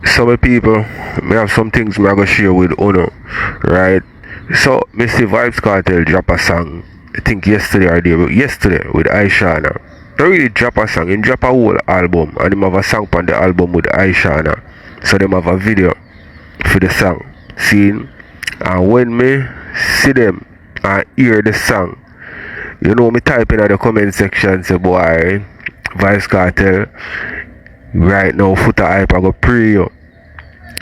Some people may have some things me I go share with Uno, right? So me see Vybz Kartel drop a song. I think yesterday or day yesterday with Aishana. Don't really drop a song, he drop a whole album and him have a song on the album with Aishana. So them have a video for the song. Scene. And when me see them and hear the song, you know me type in the comment section say boy Vybz Kartel right now foota hype I go pre you.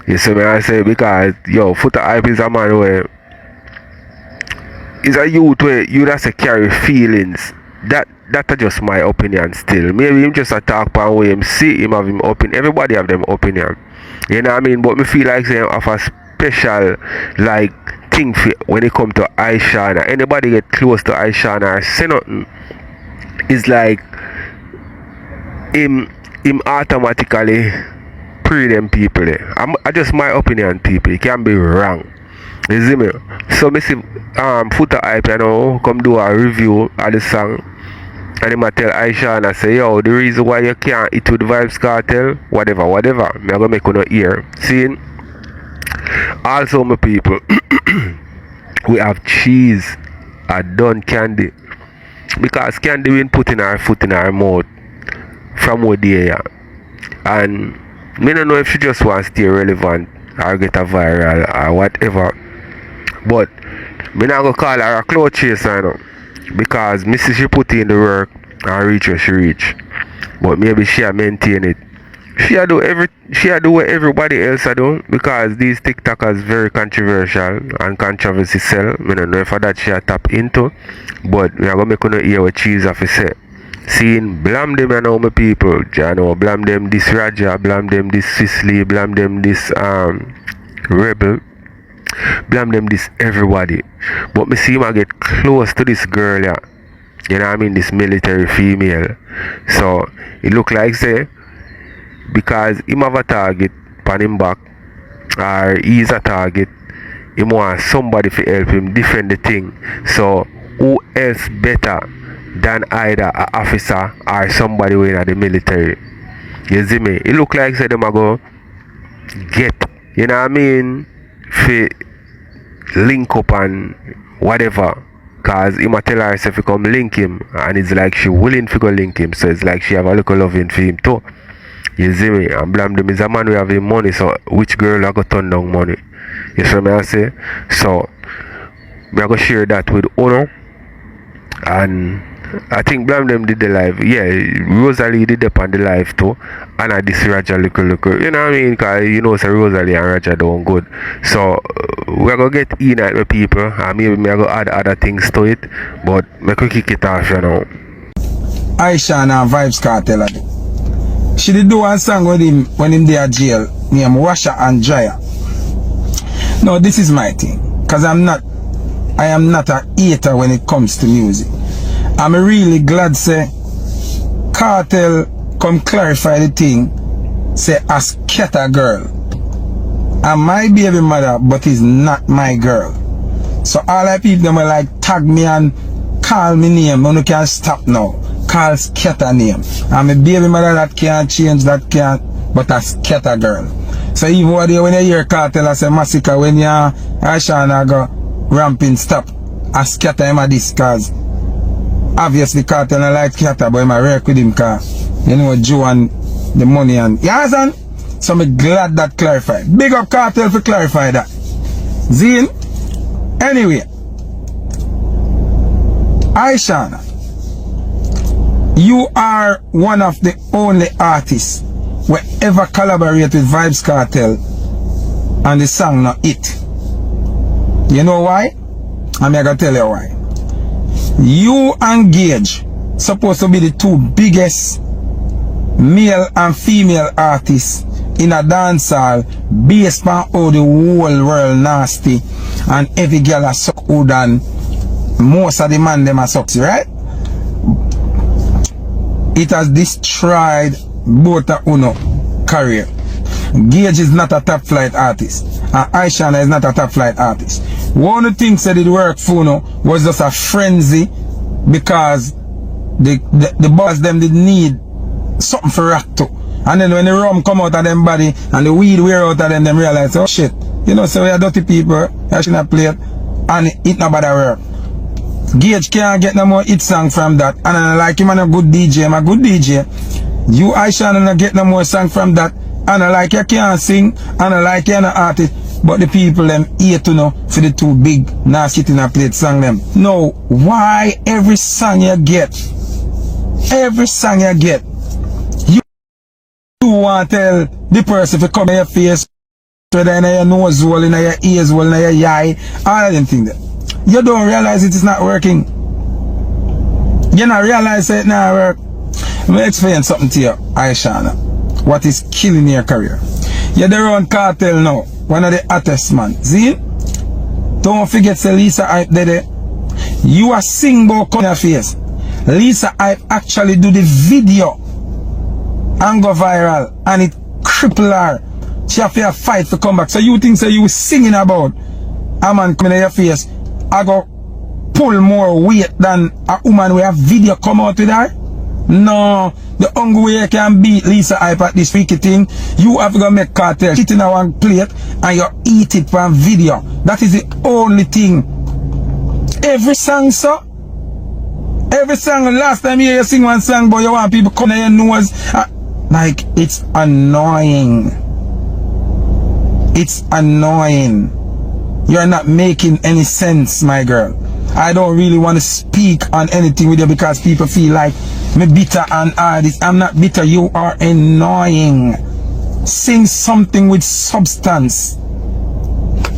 You see me I say because yo foota hype is a man where is a youth where you just carry feelings. That's just my opinion still. Maybe him just a talk pan way him see him have him opinion. Everybody have them opinion. You know what I mean? But me feel like say have a special like thing for when it come to Aishana. Anybody get close to Aishana or say nothing, it's like him automatically pre them people there. I just my opinion people. It can be wrong. You see me? So me see foota hype you know come do a review of the song and him a tell Aisha and I say yo the reason why you can't eat with Vybz Kartel whatever me I gonna make you no ear. See? Also my people we have cheese at Dung Khandy because Khandy been putting her foot in her mouth from what day and me don't know if she just wants to stay relevant or get a viral or whatever. But me not gonna call her a cloud chaser now because Mrs. she put in the work and reach where she reach. But maybe she a maintain it. She a do what everybody else a do because these TikTokers very controversial and controversy sell. Me don't know if that she a tap into, but we are gonna make you hear what cheese have to say. Seeing Blamdem you know my people, you know Blamdem this Raja, Blamdem this Sicily, Blamdem this Rebel. Blamdem this everybody. But me see him I get close to this girl yeah. You know what I mean? This military female. So it look like say because him have a target on him back or he's a target, him want somebody to help him defend the thing. So who else better than either an officer or somebody in the military? You see me? It look like say them a go get, you know what I mean, fi link up and whatever. Cause he might tell herself to come link him and it's like she willing to go link him. So it's like she have a little loving for him too. You see me? And Blamdem is a man who have him money, so which girl I go turn down money? You see me I say? So I go share that with Uno. And I think Blamdem did the live. Yeah, Rosealee did up on the live too. And I this Raja little. You know what I mean? Because you know so Rosealee and Raja doing good. So we're gonna get in at the people and maybe me I go add other things to it. But me could kick it off, you know. Aisha and Vybz Kartel. She did do one song with him when him there jail named Washer and Dryer. No, this is my thing. Cause I am not a hater when it comes to music. I'm really glad say Kartel come clarify the thing, say a Cked girl. And my baby mother, but is not my girl. So all the people them will like tag me and call me name, but you can't stop now. Call Cked name. And my baby mother that can't change, that can't, but a Cked girl. So even when you hear Kartel I say massacre, when you Aisha go ramping stop, a Cked him a this cause obviously Kartel I like Cked, but I work with him cause you know Joe and the money and you understand? So I'm glad that clarified. Big up Kartel for clarify that. Zine. Anyway, Aishana, you are one of the only artists who ever collaborate with Vybz Kartel and the song not it. You know why? I'm gonna tell you why. You and Gage supposed to be the two biggest male and female artists in a dancehall based on how the whole world nasty and every girl a suck hood and most of the man them a sucks, right? It has destroyed both of Uno career. Gage is not a top flight artist and Aishana is not a top flight artist. One of the things that did work for Uno was just a frenzy because the boss them did need something for rock to. And then when the rum come out of them body and the weed wear out of them realize, oh shit, you know, so we are dirty people, I should not play it, and it not bother work. Gage can't get no more hit song from that, and I like him and a good DJ, I'm a good DJ. You, Aisha, and I get no more song from that, and I like you can't sing, and I like you an artist, but the people them here to know for the too big, now sitting and play song them. No, why every song you get, you want to tell the person to come in your face, whether in your nose hole, in your ears hole, in your eye, all of them things there. You don't realize it is not working. You don't realize it not work. Let me explain something to you, Aisha. What is killing your career? You're the Dung Khandy now, one of the hottest man. See? Don't forget say Lisa Hype there. You are sing about on your face. Lisa Hype actually do the video and go viral, and it cripple her. She have to fight to come back. So you think so you singing about a man coming in your face, I go pull more weight than a woman where a video come out with her? No, the only way you can beat Lisa Hype at this freaky thing, you have to go make Kartel shit in a one plate and you eat it from video. That is the only thing. Every song, so every song, last time you sing one song, but you want people come in your nose. Like, it's annoying. It's annoying. You're not making any sense, my girl. I don't really want to speak on anything with you because people feel like me bitter and all this. I'm not bitter. You are annoying. Sing something with substance.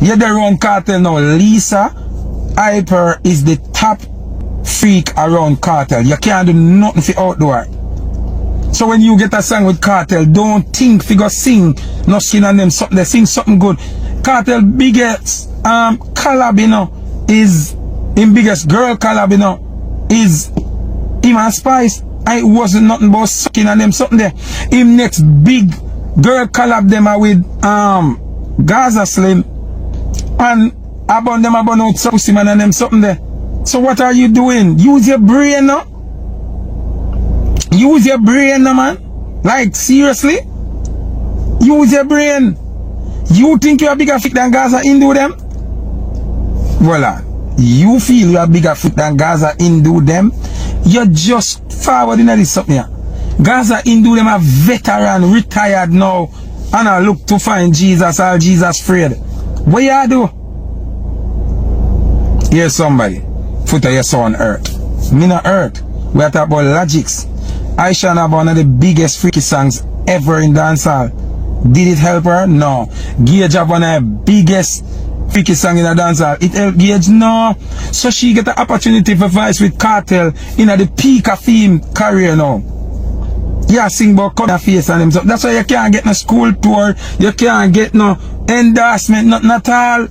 You're the Dung Khandy now. Lisa Hyper is the top freak around Kartel. You can't do nothing for outdoor. So when you get a song with Kartel, don't think figure sing no skin on them something. They sing something good. Kartel biggest collab, you know, is him biggest girl collab, you know, is him and Spice. I wasn't nothing but sucking on them something there. Him next big girl collab them are with Gaza Slim, and about them about out Pussy Man and them something there. So what are you doing? Use your brain now. Use your brain now, man. Like seriously? Use your brain. You think you are bigger fit than Gaza Hindu them? Voila. You feel you are bigger fit than Gaza Hindu them? You're just forward in this something here. Gaza Hindu them are veteran, retired now, and I look to find Jesus or Jesus afraid. What you do? Here's somebody. Foota, you saw on earth. Me not earth. We are talking about logics. Aisha have one of the biggest freaky songs ever in dancehall. Did it help her? No. Gage have one of the biggest freaky song in a dancehall. It helped Gage? No. So she get the opportunity for voice with Kartel in the peak of fame career now. Yeah, sing about cut face and them. So that's why you can't get no school tour. You can't get no endorsement, nothing at all.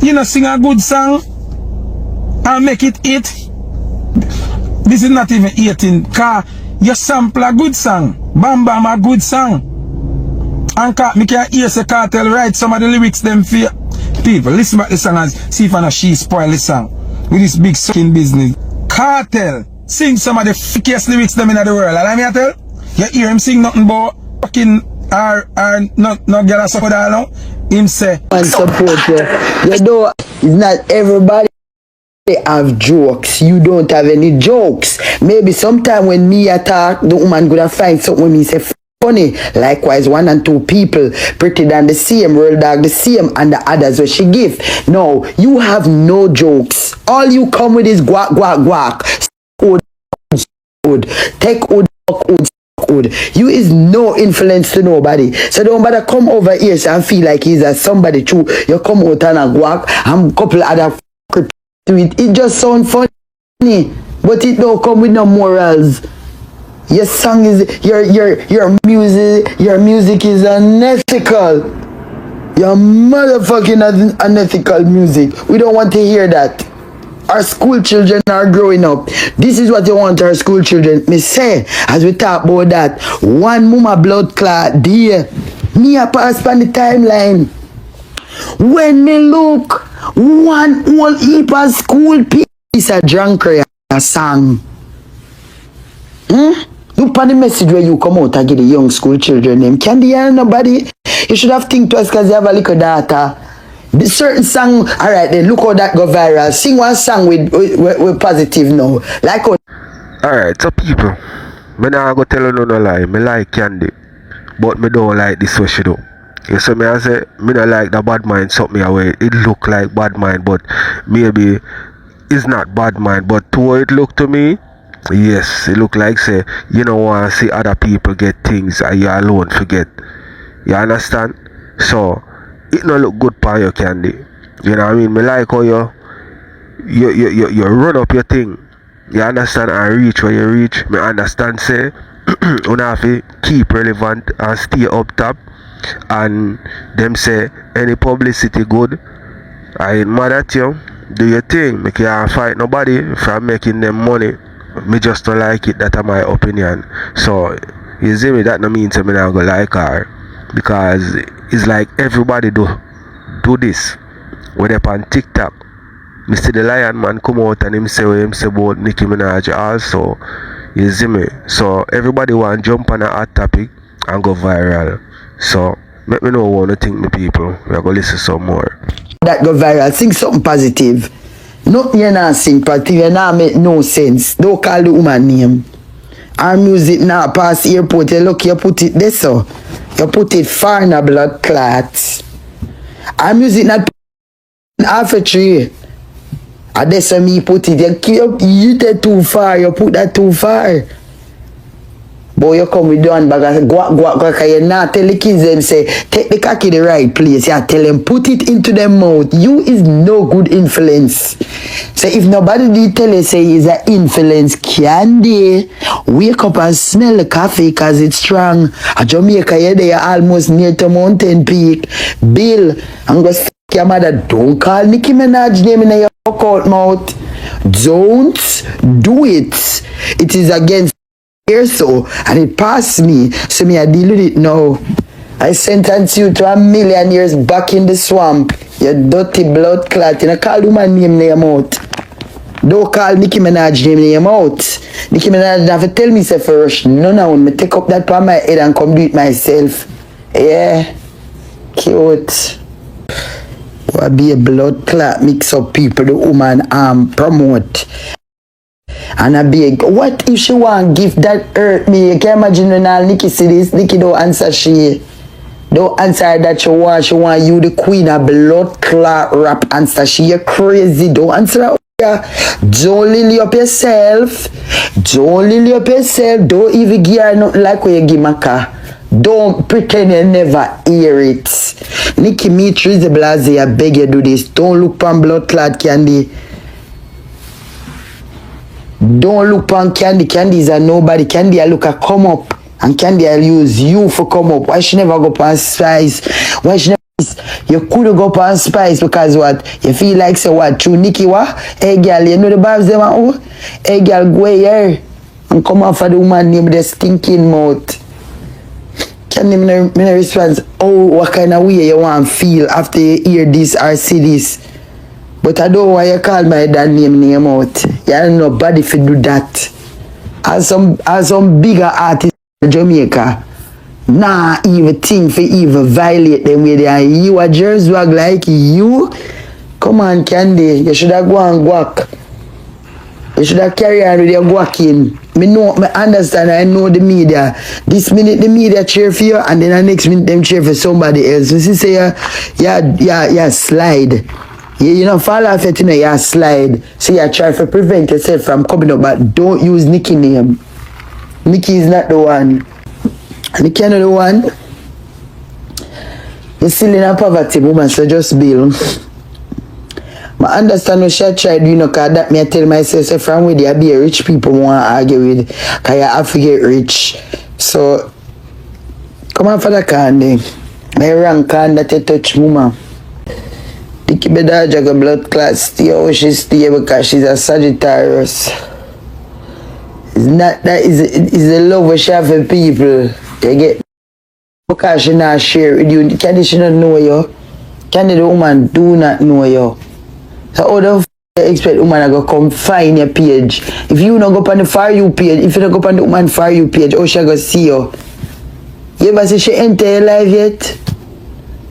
You know, sing a good song and make it hit. This is not even 18. Car you sample a good song. Bam Bam a good song. And me can hear say Kartel write some of the lyrics them for people. Listen back the song and see if I know she spoil the song with this big sucking business. Kartel sing some of the fickiest lyrics them in the world. And I tell you hear him sing nothing but fucking or not get a suck with all now. Him say and support you. You know it's not everybody have jokes. You don't have any jokes. Maybe sometime when me attack, the woman gonna find something when me say funny. Likewise, 1 and 2 people pretty than the same, real dog the same, and the others where she give. No, you have no jokes. All you come with is guac guac guac. Take wood. You is no influence to nobody. So don't bother come over here and feel like he's a somebody true. You come out and a guac and couple other to it. It just sound funny, but it don't come with no morals. Your song is your music is unethical. Your motherfucking unethical music. We don't want to hear that. Our school children are growing up. This is what you want our school children. Me say, as we talk about that, one mama blood clot dear. Me a pass on the timeline. When me look, one whole heap of school piece a drunker a song. Look on the message where you come out and get the young school children them. Candy hear nobody? You should have think twice because you have a little data. This certain song, alright then, look how that go viral. Sing one song with positive now. Like how... Alright, so people, me nah go tell you no lie. Me like Candy, but me don't like this what she do. You see me I say, me not like the bad mind suck me away. It look like bad mind, but maybe it's not bad mind. But to what it look to me, yes, it look like say, you don't want to see other people get things and you alone forget. You understand? So, it not look good for your Candy. You know what I mean? Me like how you run up your thing. You understand and reach where you reach. Me understand say you have to keep relevant and stay up top. And them say any publicity good. I ain't mad at you. Do your thing. Me can't fight nobody from making them money. Me just don't like it. That's my opinion. So you see me, that no means me not go like her. Because it's like everybody do this. When they on TikTok, Mr. The Lion Man come out and him say what him say about Nicki Minaj also. You see me? So everybody want to jump on a hot topic and go viral. So let me know what you think, me people. We're going to listen some more. That go viral. Sing something positive. Nothing you not sing positive. You not make no sense. Don't call the woman name. Our music now pass airport. You look, you put it there so. You put it far in a blood clots. Our music not half a tree. And that's why me put it. You take too far. You put that too far. Boy, you come with one bag of guac, you not tell the kids them say, take the cocky the right place. You tell them, put it into their mouth. You is no good influence. So if nobody did tell you, say is an influence, Candy, wake up and smell the coffee because it's strong. At Jamaica, you're there almost near to Mountain Peak. Bill, I'm going to f*** your mother. Don't call Nicki Minaj name in your out mouth. Don't do it. It is against so, and it passed me, so me I deal with it now. I sentence you to 1,000,000 years back in the swamp. You dirty blood clot. You know, call woman name in your mouth. Don't call Nicki Minaj name in your mouth. Nicki Minaj have to tell me say for rush. No, no, me take up that part of my head and come do it myself. Yeah, cute. What be a blood clot mix up people the woman promote. And I beg, what if she want gift that hurt me? You can imagine when all Nicki see this, Nicki don't answer she. Don't answer that she want you the queen of blood clot rap answer she. You crazy, don't answer her. Don't lily up yourself. Don't lily up yourself. Don't even give her nothing like when you give Maka. Don't pretend you never hear it. Nicki, me Trizzy I beg you do this. Don't look on blood clot Candy. Don't look on Candy. Candy is a nobody. Candy I look at come up. And Candy I'll use you for come up. Why she never go on Spice? Why she never... You couldn't go on Spice because what? You feel like say what? True Nicki what? Hey girl, you know the barbz them oh? Hey girl, go here. And come off of the woman name with the stinking mouth. Candy me response. Oh, what kind of way you want to feel after you hear this or see this? But I don't want you call my dad name out. You don't know nobody if you do that. As some bigger artists in Jamaica, nah even think for even violate them with you. You a jersey wag like you? Come on, Candy. You should have go and guac. You should have carry on with your guacking. Me know, me understand, I know the media. This minute the media cheer for you and then the next minute them cheer for somebody else. You see say yeah slide. You know, fall off it, you know, you slide. So you try to prevent yourself from coming up, but don't use Nicki name. Nicki is not the one. Nicki not the one. You're still in a poverty woman, so just build. I understand what she tried, you know, because that me I tell myself, so from where there be a rich people want to argue with, because you have to get rich. So, come on for the Candy. My rank can that you touch woman. The Kibeda Jaga blood clot stay how she stay because she's a Sagittarius. It's not that, it's the love we she have for people. You get, because she not share with you. Candy she not know you. Candy the woman do not know you. So how the expect woman to go come find your page. If you not go on the For You page, if you not go on the woman For You page, how she go see you? You ever see she enter your life yet?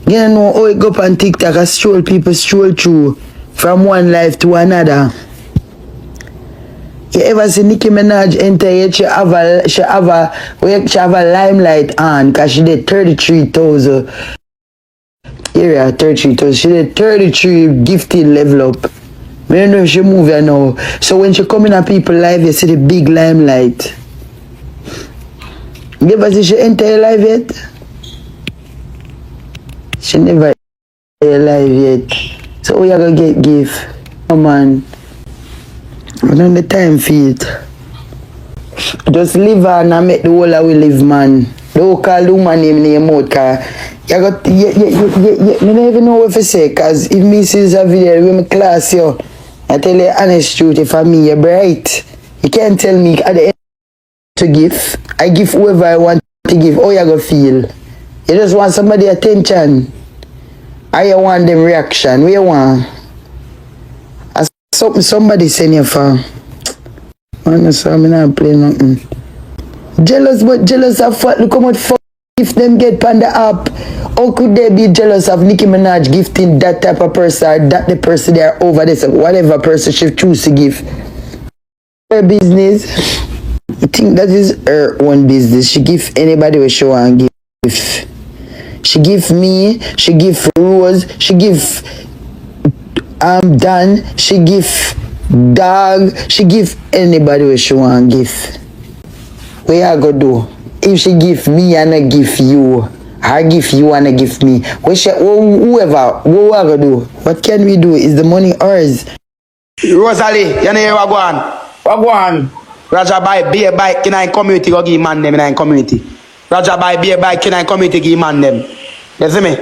You don't know how it go up on TikTok and stroll through from one life to another. You ever see Nicki Minaj enter yet? She have a limelight on because she did 33,000. Yeah, 33,000. She did 33 gifting level up. I don't know if she move here now. So when she come in at people live, you see the big limelight. You ever see she enter your live yet? She never enter your live yet. So we are gonna get gift. Come on. I don't have the time for it. Just live on and make the whole of we live, man. Don't call the woman name in your mouth, cause you got me don't even know what to say, cause if me sees a video with my class, yo, I tell you the honest truth, if I'm me, you're bright. You can't tell me at the end to give. I give whoever I want to give. How you gonna feel? You just want somebody attention. Or you want them reaction? What you want? As somebody send you for. Man, so I'm not playing nothing. Jealous, but jealous of what? Look how much fuck if them get on the app. How could they be jealous of Nicki Minaj gifting that type of person, or that the person they are over this, whatever person she choose to give? Her business. I think that is her own business. She give anybody what she want to give. She give me, she give Rose, she give Dan, she give Dawg, she give anybody what she want to give. What you gonna do? If she give me and I give you, I give you and I give me. Whoever, what we gonna do? What can we do? Is the money ours? Rosealee, you know where we going? What go on? Raja buy beer bike in a community, go give man them in a community. Raja buy beer bike in a community, give man them. You see me?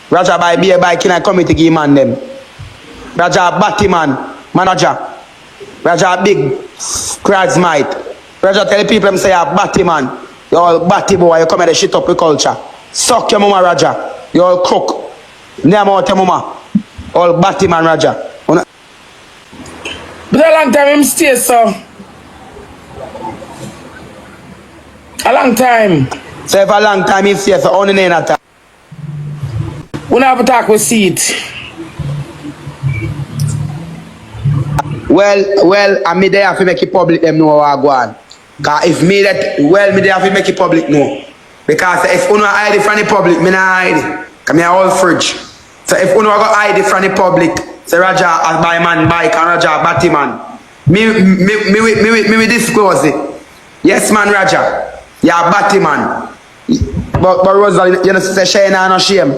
Raja buy beer bike in a community, give man them. Raja batty man, manager. Raja big smite. Raja tell the people them say you're batty man. You all batty boy, you come and shit up with culture. Suck your mama, Raja. You all cook. Name out your mama. All batty man, Raja. But a long time him stay, so. A long time. So if a long time he stay, so only name that time. We don't have to talk with seat. Well, I me there have to make it public them know what I go on. Cause if me that, well, me there have to make it public know. Because if you hide it from the public, me not hide it. Cause me a whole fridge. So if you go hide it from the public, say Raja as buy man bike and Raja batty man. Me disclose it. Yes man Raja, you a batty man. But Rosealee, you know say she ain't no shame.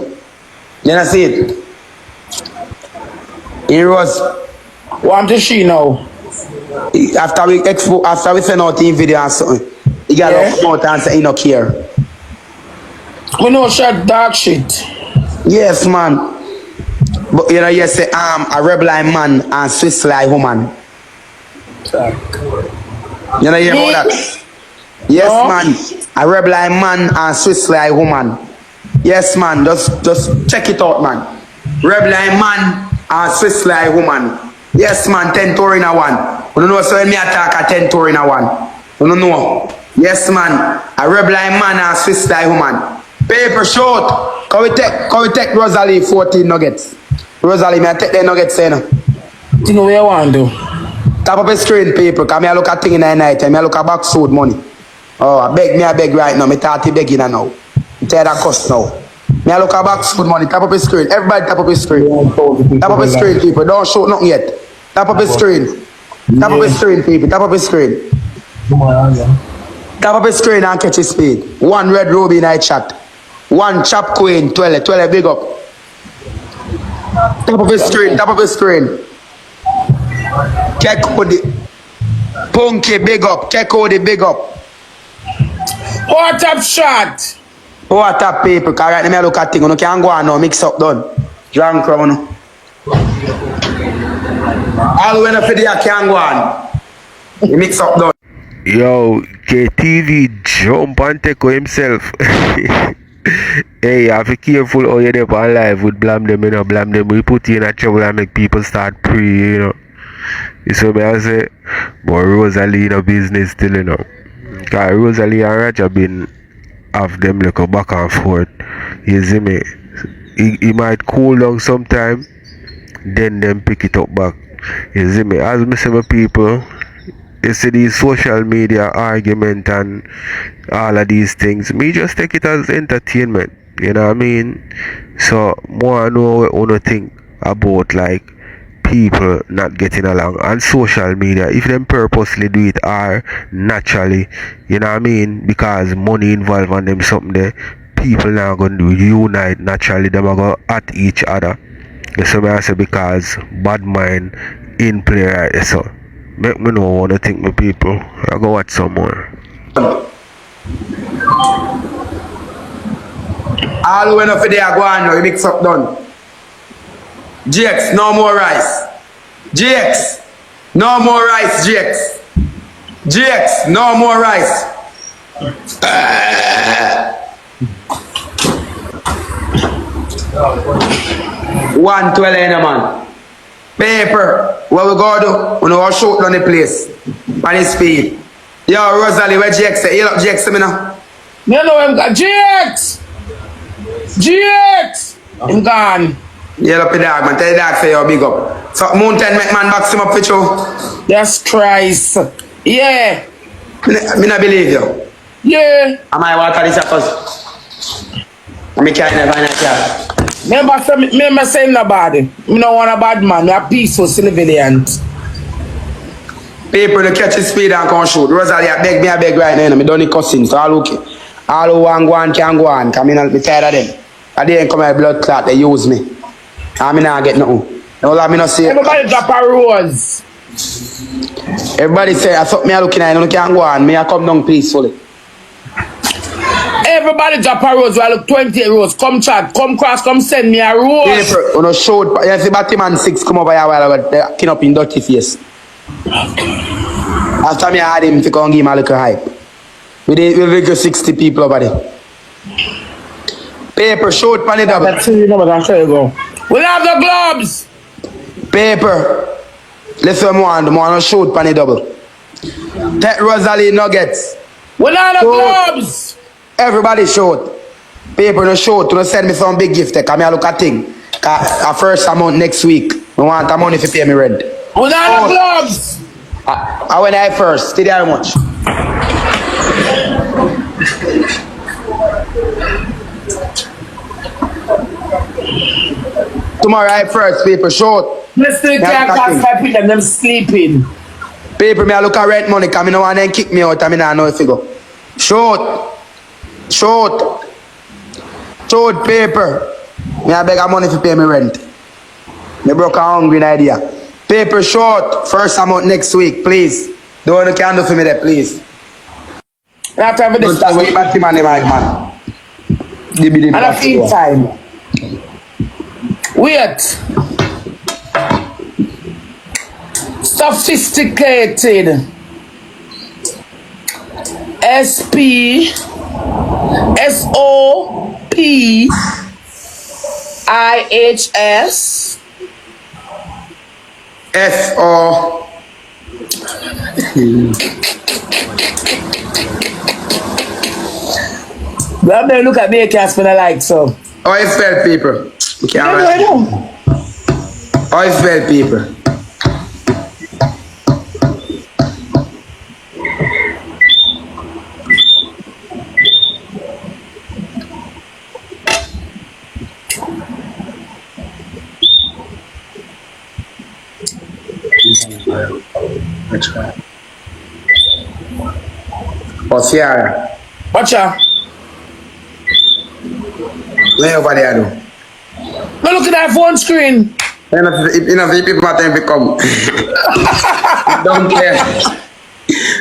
You know see it? In Rose. Want to she now? After we send out the video and something, you gotta come out and say you no care. We know shot dog shit. Yes man. But you know you say a rebel like man and Swiss like woman. You know you hear about that? Yes No. man. A rebel like man and Swiss like woman. Yes man, just check it out man. Rebel like man and Swiss like woman. Yes man, 10 tour in a one. You don't know so when me attack a 10 tour in a one. You don't know. Yes man, a rebel like man and Swiss like woman. Paper short. Can we take Rosealee 14 nuggets? Rosealee, may I take the nuggets you know? You know what you want to do? Tap up a screen paper, cause me I look at thing in the night and me I look at box food money. Oh, I beg right now. Me start to begging now. Me tell that cost now. Me I look at box food money. Tap up a screen. Everybody tap up a screen. Tap up a screen, people. Don't show nothing yet. Tap up a screen. Tap up a screen, people. Tap up a screen. Tap up a screen and catch his speed. One red ruby night shot. One chop queen, 12 big up. Tap up a screen, tap up a screen. Cked. Punky big up. Cked big up. What up shot? What up people? Cause right now I look at things. You can't go on now, mix up done. Drunk crown. All when I feel I can't go on. You mix up done. Yo, KTV jump and take himself. Hey, you have to be careful how you there on live with Blamdem, you know. Blamdem, we put you in a trouble and make people start pre, you know. You see me I say, but Rosealee no business still, you know. Because Rosealee and Raja been have them like a back and forth. You see me? He might cool down sometime, then them pick it up back. You see me? As me say my people, you see these social media argument and all of these things, me just take it as entertainment. You know what I mean? So more I know what you think about like people not getting along on social media, if them purposely do it or naturally, you know what I mean, because money involved on them something there, people now gonna do unite naturally, them are gonna at each other. You see me I say, because bad mind in play right there. So make me know what I think my people. I go watch some more. All the way up for there, go on now, you mix up done. GX, no more rice. GX, no more rice, GX. GX, no more rice. 112 in a man. Paper, what we go do? We know how shoot on the place. On his speed. Yo, Rosealee, where GX say? You look GX me now. You know him got GX! GX! I'm gone. Yeah, up the dog, man. Tell the dog say you're big up. So, Mountain make man box him up for you. Yes, Christ. Yeah. Me not believe you. Yeah. Am I water this cause I can't never Remember saying nobody. Me no want a bad man. Me a peaceful civilian. People to catch his speed and come shoot. Rosealee, I beg right now. Me don't need cussing, so all okay. All who want go on can go on. Cause me tired of them. I didn't come out blood clot, they use me. I mean, I get nothing. No, me not say. Everybody drop a rose. Everybody say, I thought me looking at it, I can't go on. Me I come down peacefully. Everybody drop a rose. I look 28 rose. Come chat, come cross, come send me a rose. People, when I showed, you see Batman 6 come over here while I got kin up in dirty face. After me I had him to come give him a little hype. We did 60 people over there. Paper, shoot, pan it up. Let's see, you know what I'm saying, go. We have the gloves. Paper. Let's see more and shoot pan it double. Take Rosealee nuggets. We have the gloves. Everybody shoot. Paper no shoot. To send me some big gift. Come here look at thing. A first amount next week. I want the money to pay me rent. We have the gloves. I went I first. Did how much? Tomorrow I first, people, short. Mr. Can't cast my people and them sleeping. People, me I look at rent money, come in and then kick me out, I mean I know if you go. Short. Short paper. Me I beg a money to pay me rent. Me broke a hungry idea. Paper short, first amount next week, please. The one who can do for me there, please. After have this Don't wait back to man. And a feed time. Wait. Sophisticated. SOPIHS. SO. Well, then look at me, I can't spend a like so. How you spell people? How you spell people? What's here? Watch out. Lay over there, do. Now look at that phone screen. You know, people my time to come. Don't care.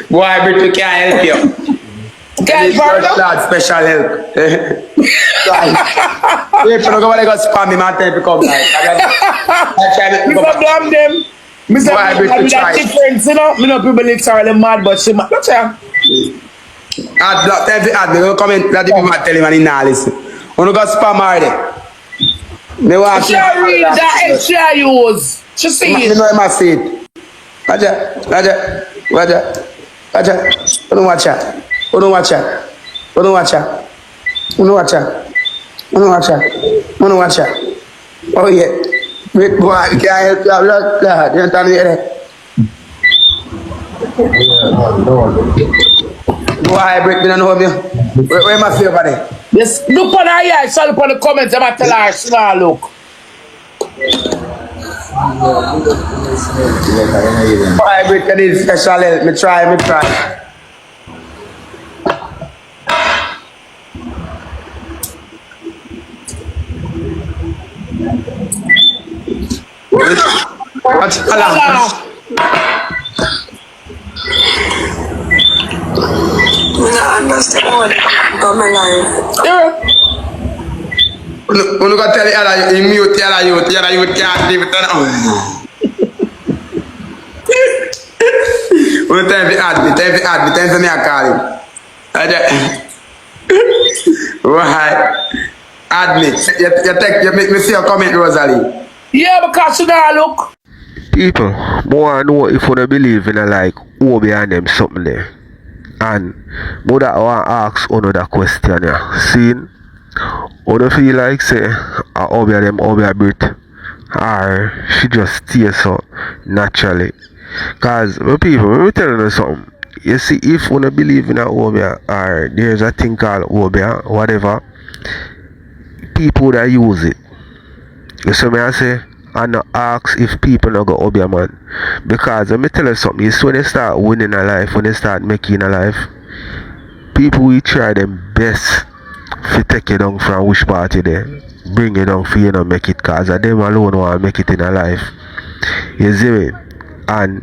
Boy, but we can't help you. Can't Lord, special help. People don't go to spam me, my time to come. Mr. Blamdem. Mr. Blamdem, that difference, you know. Me know people literally mad, but she mad. Watch out. Ad block, me go comment that the people tell him and he not listen. When you go spam already. Me want she read that extra use. She see me it. know him a see it. Oh yeah. Wait, boy, I can't help you. You understand me? Boy, break me and hold me. Where my favorite there? Yes, look on her here. So look on the comments. I'm going to tell her. She now look. Boy, break this special help. Me try. What's alarm? I understand about my life. When you go tell the other, you mute the other youth can't leave it on. When you tell me add me, tell me I call him. Right. Add me. You make me see your comment, Rosalie. Yeah, because she now look. People, more know if you don't believe in a like who behind them something there. And more that I want to ask another question here. Seeing, how do you feel like say how be them breath? Or she just stays so naturally? Cause people, let me tell you something. You see, if you don't believe in a obia or there's a thing called obia, whatever, people that use it. You see me I say? And not ask if people not go obia man. Because let me tell you something, it's when they start winning a life, when they start making a life, people will try them best to take you down from which party they bring you down for you not make it, cause them alone want to make it in a life. You see me? And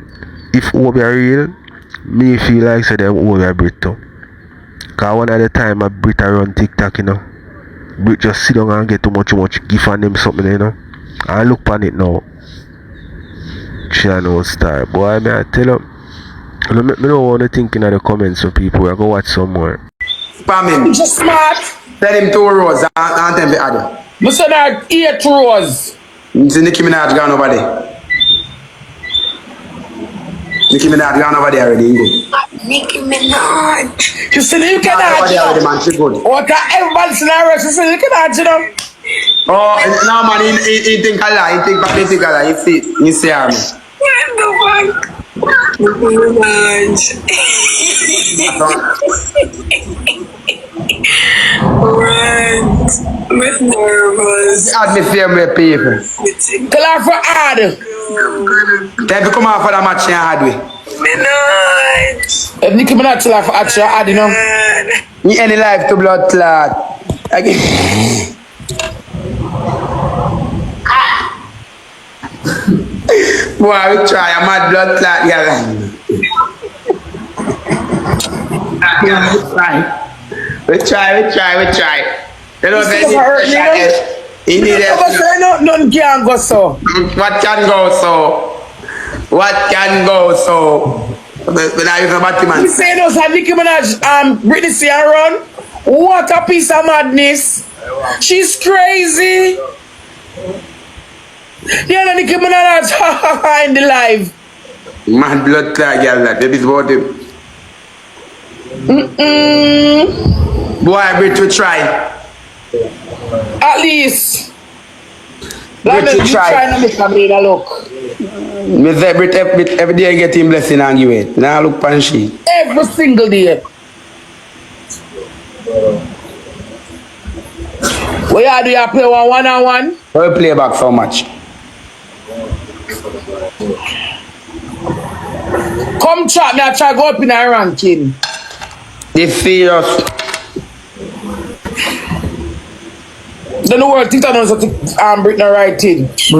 if obia real, me feel like say them obia Brit too. Cause one at the time I Brit around TikTok, you know. Brit just sit down and get too much give on them something, you know. I look on it now. Channel star. Boy, I tell you. I don't want to think in the comments of people. I go watch some more. Spam him. Just smart. Tell him 2 rows and tell him the other. I said that 8 rows. See Nicki Minaj gone over there. Nicki Minaj gone over there already. Nicki Minaj. You see Nicki Minaj, Over there already, man. She good. what everybody scenario, you see Nicki Minaj, you know? Oh, no man, he think a lot. He think a lot. You see him. What the fuck? Nicki Minaj. Right. With nervous. Add me favorite people. Clap for ad. Then we come out for the match and hard way. Minaj. If Nicki Minaj clap for ad, she ad, you know? You any life to blood clot. Again. Boy, we try a mad blood clot, yeah. We try. You know, he need it. Nothing can go so. What can go so? When I use a Batman. You say those have Nicki Minaj, Britney Spears run? What a piece of madness. She's crazy. Yeah, Nicki Minaj in the live. Man, blood clot, girl, that is about him. Boy, Brit, we try. At least. Brit, we try. To make a mean a look. Me say Brit, every day I get him blessing and give it. Now look pan she. Every single day. What you do, you play one-on-one? Why we play back so much? Come chat me, I try go up in a ranking. It's serious. Then the world think I know something Britney right thing. Me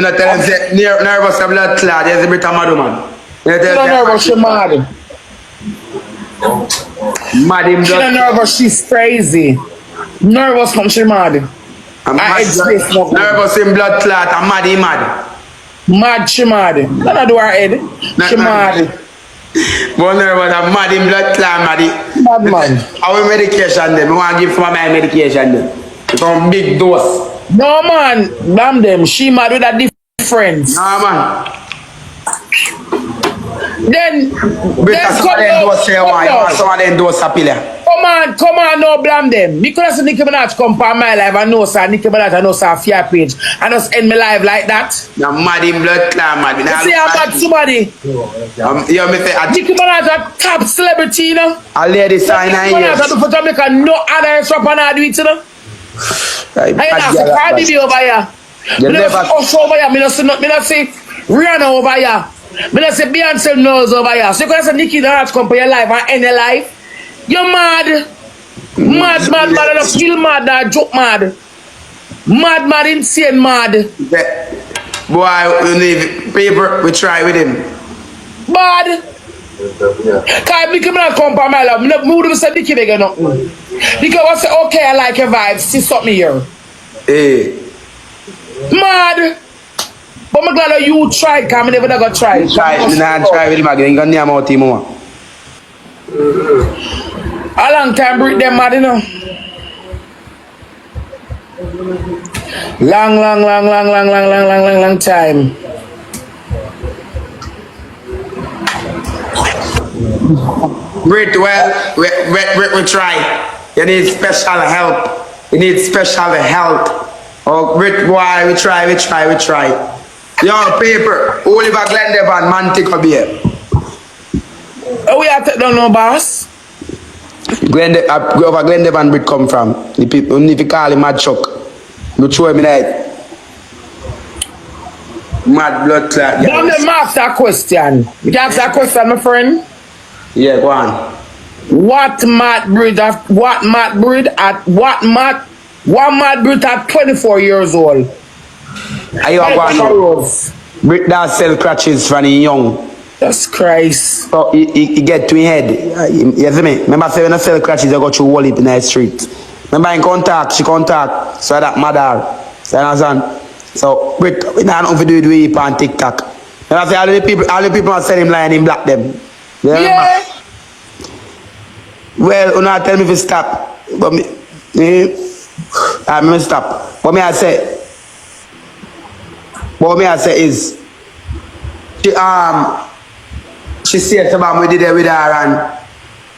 not tell him say nervous of blood clot. There's a bit of mad man. She not nervous, she mad. Mad him She not nervous, she's crazy. Nervous from she mad. Nervous in blood clot and mad he mad. Mad, she mad. Don't do her head. She mad. But nervous and mad in blood clot mad. Mad man. Our medication then. We want to give some of my medication then. Some big dose. No man, Blamdem, she mad with a difference. No man. Then Some of them do say why, some of them do say pillar. Come on, no blame them. Because Nicki Minaj come for my life and know sir, Nicki Minaj and know sir fear page and just end my life like that. Now mad in blood clan mad. You see how bad somebody. Nicki Minaj a top celebrity, you know. A lady sign Nicki Minaj do for Jamaica no other shop and I do it, you know. I ain't ask a Cardi B over here. Me not see Usher over here. Me not see Rihanna over here. Me not see Beyonce Knowles over here. So you can say Nicki Minaj come for your life and end your life. You're mad. Mad, and still mad, and joke mad. Mad, insane mad. Boy, we need paper, we try with him. Bad. Because Nicki Minaj come for my love. Me wouldn't say Nicki again. Nicki was say, okay, I like your vibes. See something here. Hey. Mad. But I'm glad that you tried, because I never got tried. Try with him again. You're going to name out him more. A long time break them mad, you know. Long time. Brit, well, we try. You need special help. You need special help. Oh, Brit, boy, we try. Yo, paper, Oliver Glendevan, man, take a beer. Oh, we have to don't know, boss. Over Glendevan Brit come from. The people, if you call him Mad Chuck, don't show him in that. Mad blood clot. Don't let me ask that question. You can ask that question, my friend. Yeah, go on. What mad breed at 24 years old? Are you going? Brit that sell crutches from the young. Jesus Christ. So he get to his head. You see me? Remember say when I sell crutches, I got you wall it in the street. Remember in contact, she contact, so that Mada. You understand? So Brit, we don't know if we do it with on TikTok. And I say all the people are selling lying in black them. Yeah. Well, you not tell me to stop. But me stop. What I say is she said about we did it with her and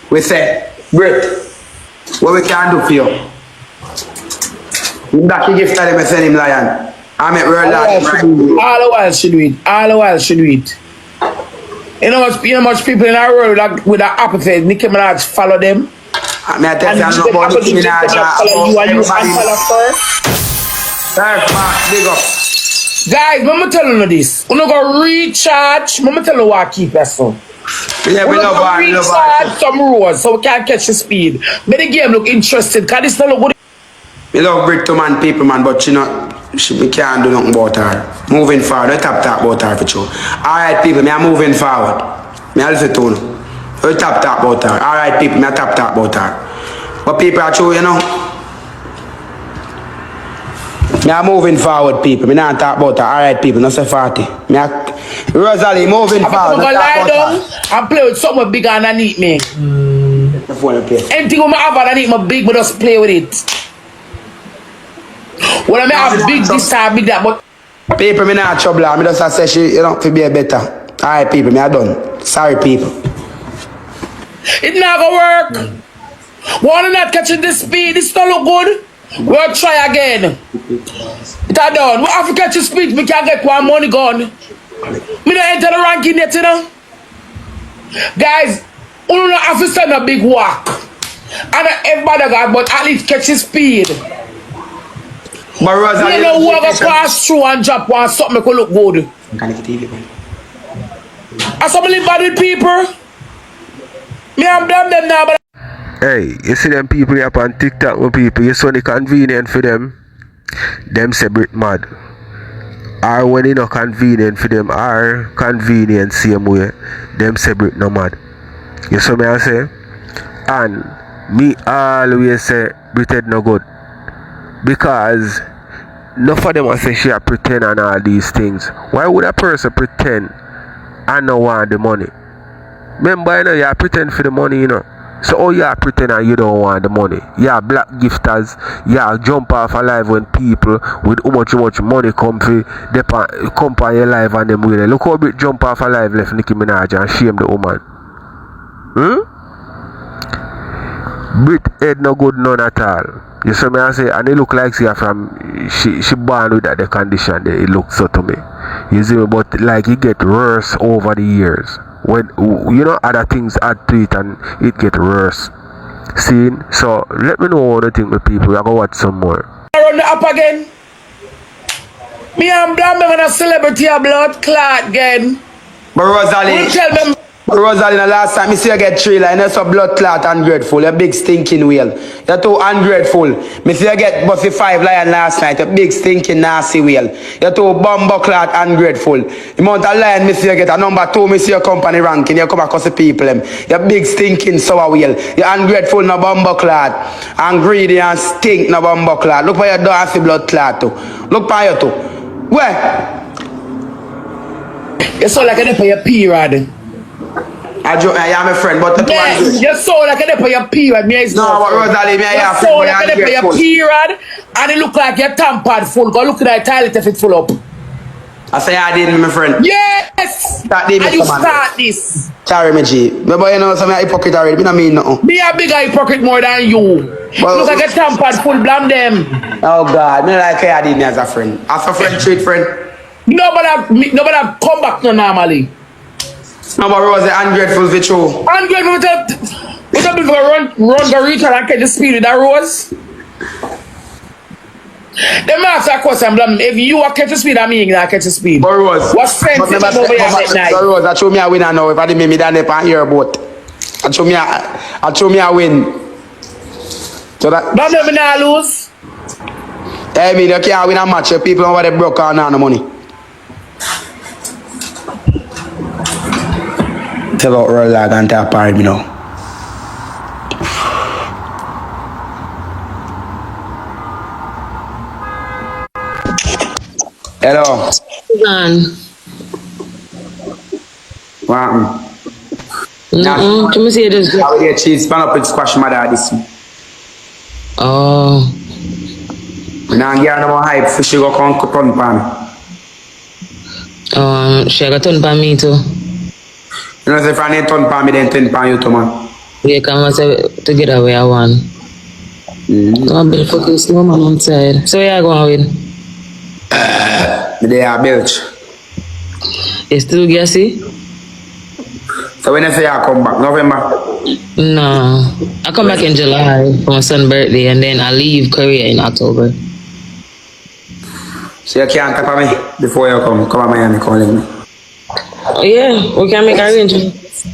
we said, Brit, what we can do for you? That he gift them and send him lion. I mean real life. All the while she do it. You know much people in our world with that apathy, Nicki Minaj follow them. I mean I tell you I'm not about Nicki Minaj. Big up. Guys, let me tell you this. We're not going to recharge. Let me tell you what I keep that so. Yeah, we love her. Recharge some roads so we can't catch the speed. But the game look interesting because this not look good. We love Brit to man people, man, but we can't do nothing about her. Moving forward, we talk about her for sure. Alright, people, me are moving forward. Me are listen to you. We talk about her. Alright, people, me are talk about her. But people are true, you know. Me are moving forward, people. Me not talk about her. Alright, people, not say 40. Me are Rosealee moving forward. I'm gonna lie down and play with something bigger underneath me. Anything I have underneath my big, but just play with it. When I have big this time, big that, but people, me not trouble. Me just say she, you know, to be a better. Alright, people, me are done. Sorry, people. It not gonna work. Wanna not catching this speed? This don't look good. We'll try again. It are done. We have to catch the speed. We can't get one money gone. Me don't enter the ranking yet, you know. Guys, we don't have to send a big walk. And everybody got, but at least catch the speed. But Rosealee, you know who ever pass through and drop one something that could look good. I somebody bad with people. Me and Blamdem now, but Hey, you see them people up on TikTok with people, you so convenient for them say Brit mad. Or when it not convenient for them, or convenient same way, them say Brit no mad. You see me I say? And me always say Brit head no good. Because enough of them I say she a pretend and all these things. Why would a person pretend and not want the money? Remember, you know, you pretend for the money, you know. So how you pretend that you don't want the money? Yeah, black gifters, yeah, jump off alive when people with how much money come on your life and them really. Look how big jump off alive left Nicki Minaj and shame the woman. Brit head no good none at all. You see me I say, and it look like she born with that the condition there, it looks so to me. You see me, but like it get worse over the years. When you know other things add to it and it get worse. See? So let me know what you think with people. I go watch some more. Run the up again. Me and Blamdem and a celebrity a blood clot again. But Rosealee, Tell them. Rosealee, the last time you see you get 3 line, that's a blood clot ungrateful, a big stinking wheel. You're too ungrateful. Me see you get bussy 5 lion last night, a big stinking nasty wheel. You're too bumbo clot ungrateful. The amount of lion me see you get a number 2, me see your company ranking, you come across the people them. You're big stinking sour wheel. You're ungrateful no bumbo clot. And greedy and stink no bumbo clot. Look where you don't see blood clot too. Look for you too. Where? You sound like a for your period. I am a friend, but the yeah, you sound like a for your period. No, but Rosealee, me I you sound like a for your period, and it look like you're tampered full. Go look at the toilet if it's full up. I say I did, my friend. Yes! Start and you start this. Sorry, me G. But you know, some hypocrite already. Me not mean nothing. Me a bigger hypocrite more than you. Well, look like a tampered full, Blamdem. Oh God, me like I did me as a friend. As a friend, treat friend. Nobody come back no normally. No, but Rose, ungrateful for true. Ungrateful with a bit of a run the reach and catch the speed with that Rose. Let me ask that question, Blam. If you are catch the speed, I mean I catch the speed. But Rose, what sense is that over here at night? So Rose, I show me a win now. If I didn't make me down there on your boat, I show me a win. So that Blam, not lose. I mean, you can't win a match. People over there broke on the money. Tell out roll like and tap hard, you know. Hello. What happened? Come see this. How are you? Cheese span up with squash Mada this. Oh. Now get no more hype for she go come turn pan. She got turn pan me too. You know, if I need turn pan me, then turn pan you too, man. We come together where I want. Don't be fucking snowman outside. So where you going with? They are belch. You still gassy? So when I say I come back, November? No. I come back in July for my son's birthday and then I leave Korea in October. So you can't tap on me before you come to Miami calling me? Oh yeah, we can make arrangements.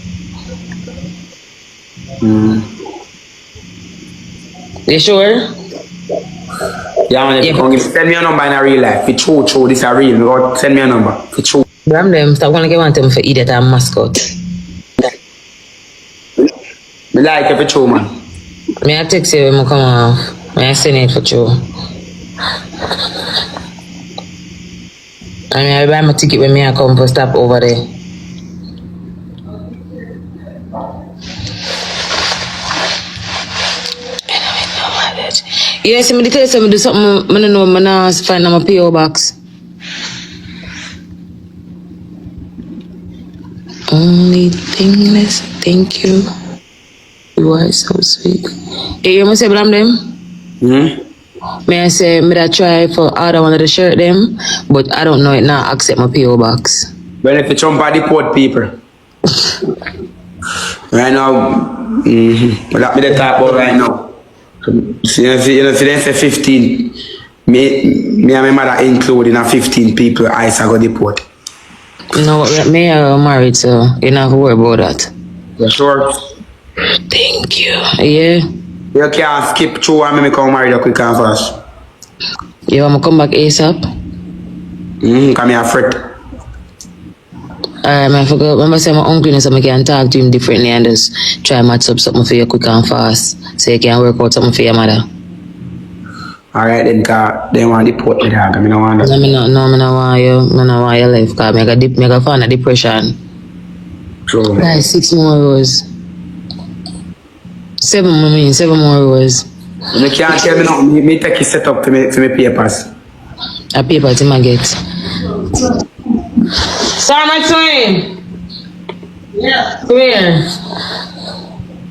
You sure? Yeah, man, yeah. Send me a number in a real life. It's true, this is a real. Or send me a number. It's true. Blamdem, stop going to get one them for idiot and mascot. Me like it for true, man. May I text you when I come off? May I send it for true? I mean, I buy my ticket when I come for stop over there. Yes, I'm tell you do something. I don't know. I'm not find my PO box. Only thing less. Thank you. You are so sweet. Hey, you must say Blamdem? May I say, may I try for order one of the shirt them, but I don't know it now. Accept my PO box. Well, if you jump at the port people, right now, but that me the type about right now. So, you know, they say 15. Me and my mother including 15 people. I go deport. No, me are married, so you not worry about that. You sure? Thank you. Yeah. You can't skip through and me come married quick and fast. You want me come back ASAP? Come here, fret. I forgot. Remember, say my uncle so I can talk to him differently and just try match up something for you quick and fast, so you can work out something for your mother. Alright then, cause they want to deport me, dog. I don't want that. No, I don't want you. I don't want your life, cause I got find a depression. True. Like 6 more hours. 7 more rows. You can't tell me nothing. Me take it set up for me papers. A paper to my get. Sorry, my twin. Yeah. Come here.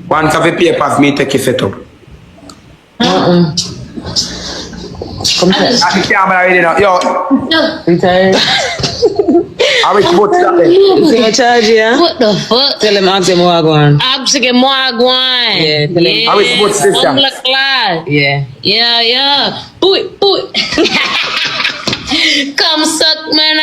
One coffee papers, me take it set up. Come here. I can't already now. Yo, You tired? I wish both that then. You see my charge, yeah? What the fuck? Tell him ask him what I want. I'm sick of more guan. Yeah, tell him. I wish both sister. Yeah. Yeah. Boy. Come suck man.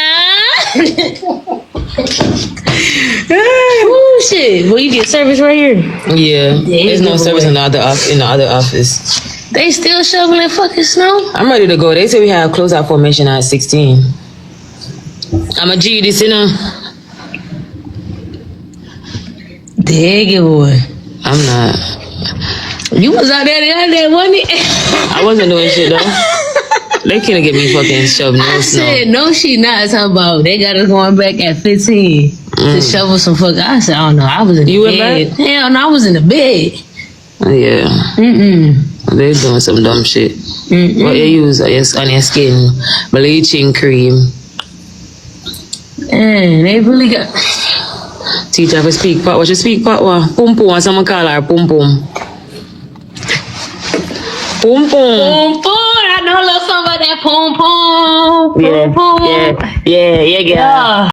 Oh shit. Well, you get service right here. Yeah. There's no service in the other office. They still shoveling fucking snow? I'm ready to go. They say we have closeout formation at 16. I'm a G this, you know. Dig it, boy. I'm not. You was out there the other day, wasn't it? I wasn't doing shit though. They couldn't get me fucking shoved no I snow. said, no, she not. Talking about they got us going back at 15 to shovel some fuck. I said, oh no, I was in the bed. Hell no, I was in the bed. Yeah. They doing some dumb shit. What you use on your skin? Bleaching cream. Man, they really got. Teacher have a speak part. What you speak part? What? Pum pum. Someone call her pum pum. Pum pum. Boom, boom. I know a little something about that boom, boom. Yeah, girl.